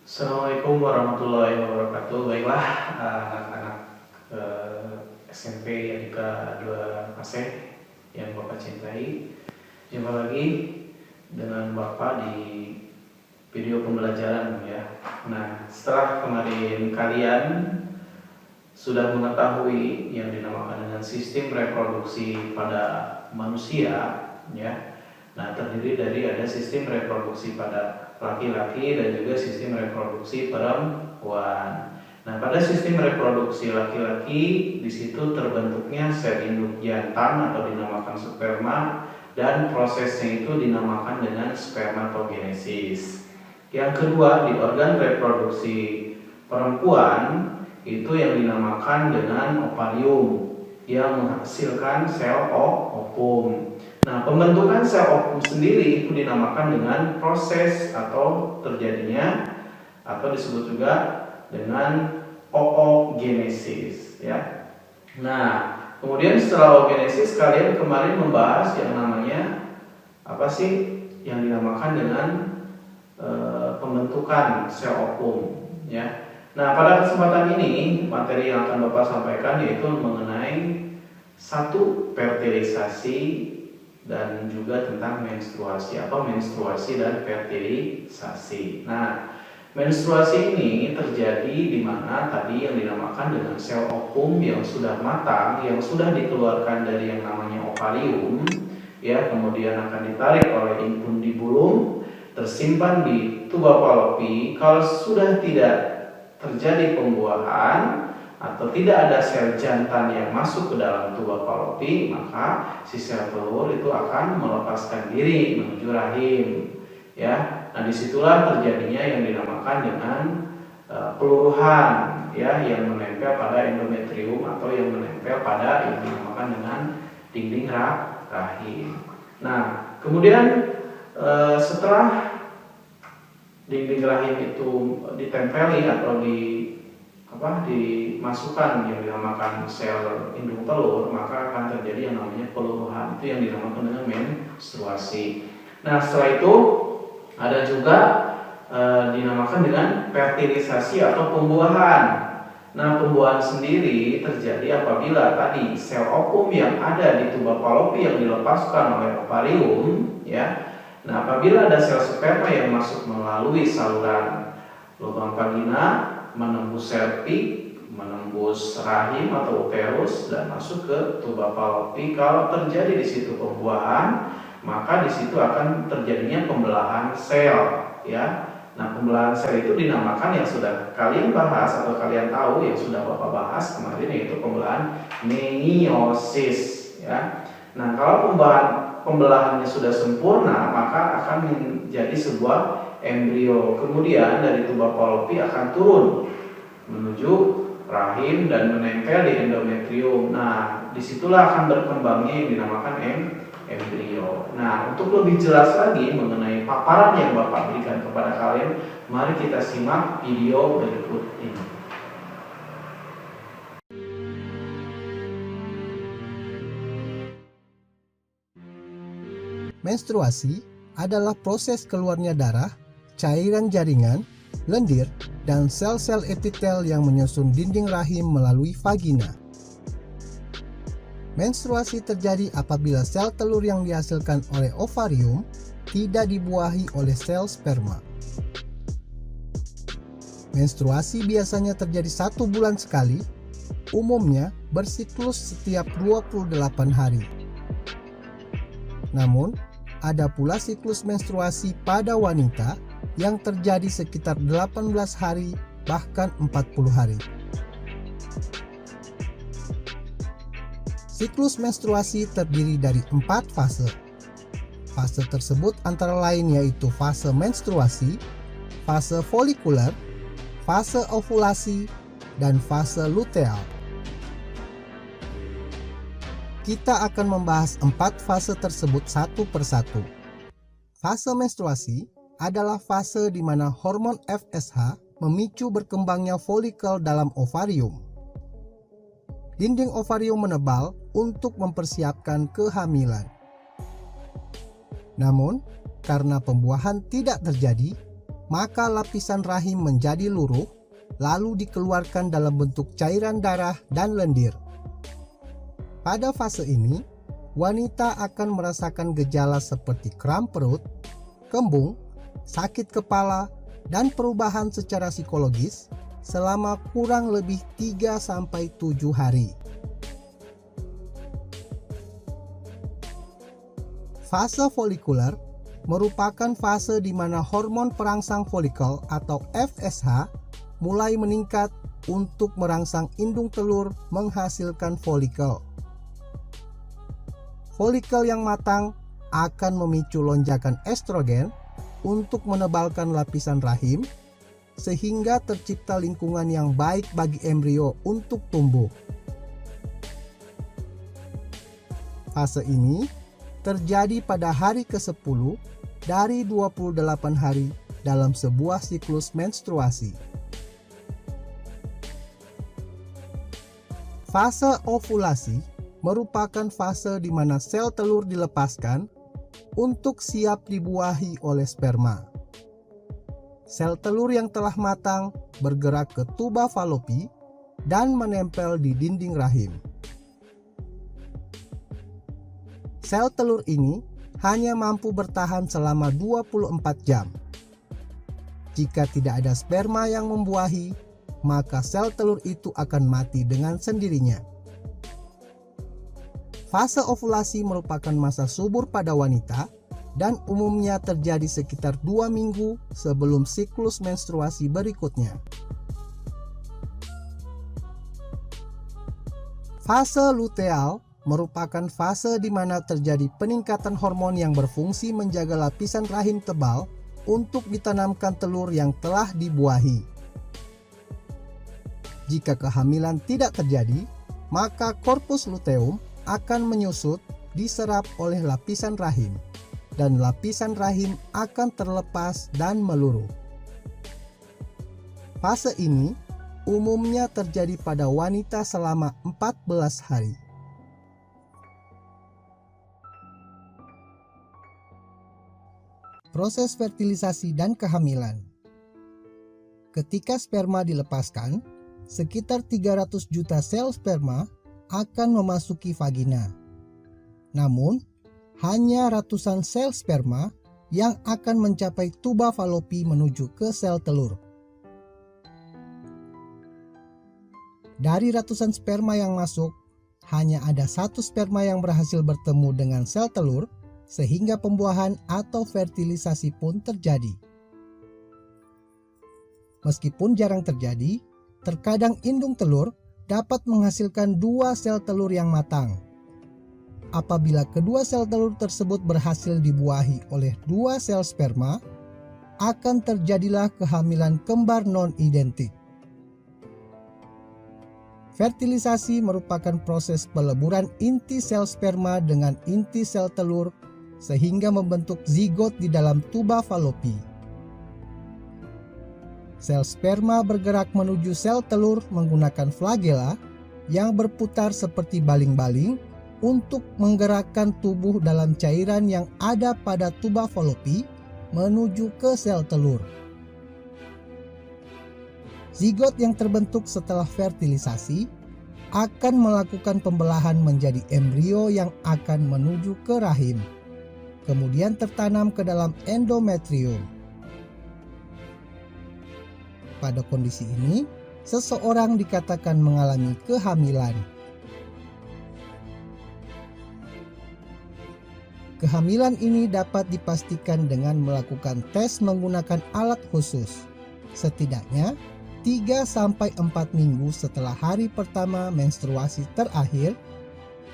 Assalamualaikum warahmatullahi wabarakatuh. Baiklah, anak-anak SMP Yadika 2 Aceh yang Bapak cintai, jumpa lagi dengan Bapak di video pembelajaran ya. Nah, setelah kemarin kalian sudah mengetahui yang dinamakan dengan sistem reproduksi pada manusia ya. Nah, terdiri dari ada sistem reproduksi pada laki-laki dan juga sistem reproduksi perempuan. Nah, pada sistem reproduksi laki-laki di situ terbentuknya sel induk jantan atau dinamakan sperma dan prosesnya itu dinamakan dengan spermatogenesis. Yang kedua, di organ reproduksi perempuan itu yang dinamakan dengan ovarium yang menghasilkan sel ovum. Nah, pembentukan sel ovum sendiri itu dinamakan dengan proses atau terjadinya atau disebut juga dengan oogenesis ya. Nah, kemudian setelah oogenesis kalian kemarin membahas yang namanya apa sih yang dinamakan dengan pembentukan sel ovum ya. Nah, pada kesempatan ini materi yang akan Bapak sampaikan yaitu mengenai satu fertilisasi dan juga tentang menstruasi, menstruasi dan fertilisasi. Nah, menstruasi ini terjadi di mana tadi yang dinamakan dengan sel ovum yang sudah matang, yang sudah dikeluarkan dari yang namanya ovarium, ya, kemudian akan ditarik oleh infundibulum, tersimpan di tuba Fallopi. Kalau sudah tidak terjadi pembuahan atau tidak ada sel jantan yang masuk ke dalam tuba Fallopi, maka si sel telur itu akan melepaskan diri menuju rahim. Ya, nah disitulah terjadinya yang dinamakan dengan peluruhan, ya, yang menempel pada endometrium atau yang menempel pada yang dinamakan dengan dinding rahim. Nah, kemudian setelah dinding rahim itu ditempeli atau dimasukkan yang dinamakan sel indung telur, maka akan terjadi yang namanya peluruhan, itu yang dinamakan dengan menstruasi. Nah, setelah itu ada juga dinamakan dengan fertilisasi atau pembuahan. Nah, pembuahan sendiri terjadi apabila tadi sel ovum yang ada di tuba Fallopi yang dilepaskan oleh ovarium, ya. Nah, apabila ada sel sperma yang masuk melalui saluran lubang vagina, menembus cervix, menembus rahim atau uterus dan masuk ke tuba Fallopi. Kalau terjadi di situ pembuahan, maka di situ akan terjadinya pembelahan sel, ya. Nah, pembelahan sel itu dinamakan yang sudah kalian bahas atau kalian tahu yang sudah Bapak bahas kemarin, yaitu pembelahan meiosis, ya. Nah, kalau pembelahannya sudah sempurna, maka akan menjadi sebuah embrio. Kemudian dari tuba Fallopi akan turun menuju rahim dan menempel di endometrium. Nah, disitulah akan berkembangnya yang dinamakan embrio. Nah, untuk lebih jelas lagi mengenai paparan yang Bapak berikan kepada kalian, mari kita simak video berikut ini. Menstruasi adalah proses keluarnya darah, cairan jaringan, lendir, dan sel-sel epitel yang menyusun dinding rahim melalui vagina. Menstruasi terjadi apabila sel telur yang dihasilkan oleh ovarium tidak dibuahi oleh sel sperma. Menstruasi biasanya terjadi 1 bulan sekali, umumnya bersiklus setiap 28 hari. Namun, ada pula siklus menstruasi pada wanita yang terjadi sekitar 18 hari bahkan 40 hari. Siklus menstruasi terdiri dari 4 fase. Fase tersebut antara lain yaitu fase menstruasi, fase folikuler, fase ovulasi, dan fase luteal. Kita akan membahas 4 fase tersebut satu persatu. Fase menstruasi adalah fase di mana hormon FSH memicu berkembangnya folikel dalam ovarium. Dinding ovarium menebal untuk mempersiapkan kehamilan. Namun, karena pembuahan tidak terjadi, maka lapisan rahim menjadi luruh, lalu dikeluarkan dalam bentuk cairan darah dan lendir. Pada fase ini, wanita akan merasakan gejala seperti kram perut, kembung, sakit kepala, dan perubahan secara psikologis selama kurang lebih 3-7 hari. Fase folikuler merupakan fase di mana hormon perangsang folikel atau FSH mulai meningkat untuk merangsang indung telur menghasilkan folikel. Folikel yang matang akan memicu lonjakan estrogen untuk menebalkan lapisan rahim sehingga tercipta lingkungan yang baik bagi embrio untuk tumbuh. Fase ini terjadi pada hari ke-10 dari 28 hari dalam sebuah siklus menstruasi. Fase ovulasi merupakan fase di mana sel telur dilepaskan untuk siap dibuahi oleh sperma. Sel telur yang telah matang bergerak ke tuba falopi dan menempel di dinding rahim. Sel telur ini hanya mampu bertahan selama 24 jam. Jika tidak ada sperma yang membuahi, maka sel telur itu akan mati dengan sendirinya. Fase ovulasi merupakan masa subur pada wanita dan umumnya terjadi sekitar 2 minggu sebelum siklus menstruasi berikutnya. Fase luteal merupakan fase di mana terjadi peningkatan hormon yang berfungsi menjaga lapisan rahim tebal untuk ditanamkan telur yang telah dibuahi. Jika kehamilan tidak terjadi, maka korpus luteum akan menyusut diserap oleh lapisan rahim, dan lapisan rahim akan terlepas dan meluruh. Fase ini umumnya terjadi pada wanita selama 14 hari. Proses fertilisasi dan kehamilan. Ketika sperma dilepaskan, sekitar 300 juta sel sperma akan memasuki vagina. Namun, hanya ratusan sel sperma yang akan mencapai tuba falopi menuju ke sel telur. Dari ratusan sperma yang masuk, hanya ada satu sperma yang berhasil bertemu dengan sel telur, sehingga pembuahan atau fertilisasi pun terjadi. Meskipun jarang terjadi, terkadang indung telur dapat menghasilkan 2 sel telur yang matang. Apabila kedua sel telur tersebut berhasil dibuahi oleh 2 sel sperma, akan terjadilah kehamilan kembar non-identik. Fertilisasi merupakan proses peleburan inti sel sperma dengan inti sel telur sehingga membentuk zigot di dalam tuba falopi. Sel sperma bergerak menuju sel telur menggunakan flagela yang berputar seperti baling-baling untuk menggerakkan tubuh dalam cairan yang ada pada tuba falopi menuju ke sel telur. Zigot yang terbentuk setelah fertilisasi akan melakukan pembelahan menjadi embrio yang akan menuju ke rahim, kemudian tertanam ke dalam endometrium. Pada kondisi ini, seseorang dikatakan mengalami kehamilan. Kehamilan ini dapat dipastikan dengan melakukan tes menggunakan alat khusus, setidaknya 3-4 minggu setelah hari pertama menstruasi terakhir,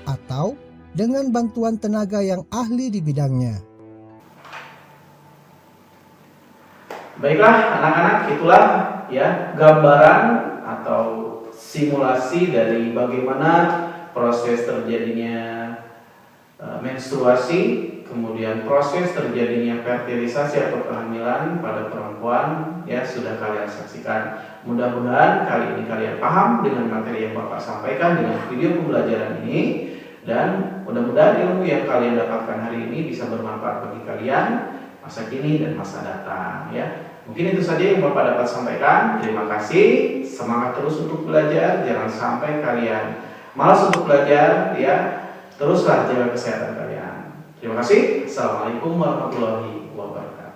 atau dengan bantuan tenaga yang ahli di bidangnya. Baiklah anak-anak, itulah ya gambaran atau simulasi dari bagaimana proses terjadinya menstruasi, kemudian proses terjadinya fertilisasi atau kehamilan pada perempuan ya sudah kalian saksikan. Mudah-mudahan kali ini kalian paham dengan materi yang Bapak sampaikan dengan video pembelajaran ini, dan mudah-mudahan ilmu yang kalian dapatkan hari ini bisa bermanfaat bagi kalian masa kini dan masa datang ya. Mungkin itu saja yang Bapak dapat sampaikan. Terima kasih. Semangat terus untuk belajar. Jangan sampai kalian malas untuk belajar, ya. Teruslah jaga kesehatan kalian. Terima kasih. Assalamualaikum warahmatullahi wabarakatuh.